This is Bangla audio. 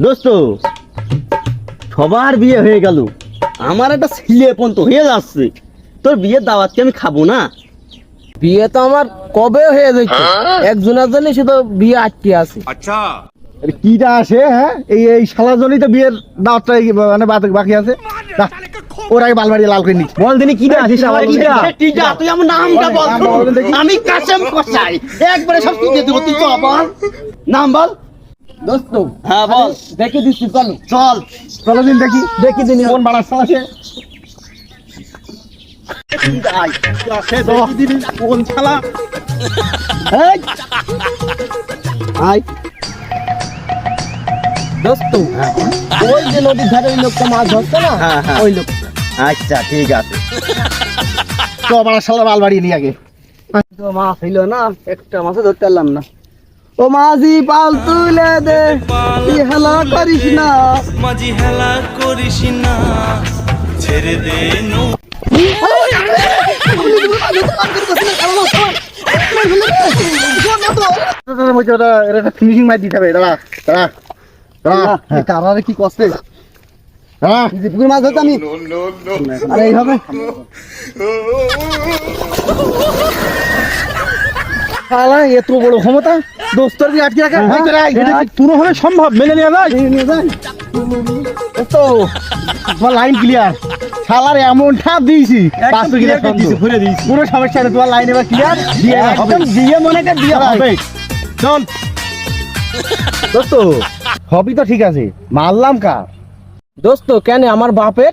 দোস্ত সবার বিয়ে হয়ে গেল, আমার একটা ছেলে পর্যন্ত হয়ে যাচ্ছে, তোর বিয়ের দাওয়াত কি আমি খাবো না? বিয়ে তো আমার কবে হয়ে যাচ্ছে, একজনের জন্য শুধু বিয়ে আটকে আছে। আচ্ছা কিটা আসে? হ্যাঁ, এই শালার জন্যই তো বিয়ের দাওয়াতটা মানে বাকি আছে। ওর আগে বালবাড়ি লাল করে নিচ্ছি। বল দিনি কিটা আসিস? টিটা, তুই আমার নামটা বল। আমি কাসেম কসাই, একবারে সব তুই দিয়ে দেবো। তুই তো আবার নাম বল। দোস্ত হ্যাঁ বল। দেখে দিচ্ছি, চলো চল চলো দিন দেখি দিন কোন বাড়ার শালা সে। কোন শালা? দোস্ত ওই যে নদীর ধারে ওই লোকটা মাছ ধরছে না, হ্যাঁ, হ্যাঁ। ওই লোক। আচ্ছা ঠিক আছে। তো বাড়ার শালা বালবাড়ি নিয়ে আগে। তো মাছ হইল না, একটা মাছও ধরতে পারলাম না। ও মাঝি পাল তুলে দে, তুই হেলা করিস না। মাঝি হেলা করিস না, ছেড়ে দে নৌ ফিনিশিং মার দিতে হবে। দাঁড়া দাঁড়া দাঁড়া, কারারে কি কষ্টে দাঁড়া। পুকুর মাছ ধরতে আমি। আরে এইভাবে শালা এত বড় ক্ষমতা দোস্তর দিয়ে আটকে রাখা। এটা কি কোনো ভাবে সম্ভব? মেনে নেওয়া যায়? তো তোমার লাইন ক্লিয়ার। শালার এমন ঠাপ দিয়েছি, কোনো সমস্যা নেই। তোমার লাইন এবার ক্লিয়ার, দিয়ে মনে কর দিয়ে হবে। চল দোস্ত, হবি তো ঠিক আছে, মারলাম কার? দোস্ত কেন আমার বাপের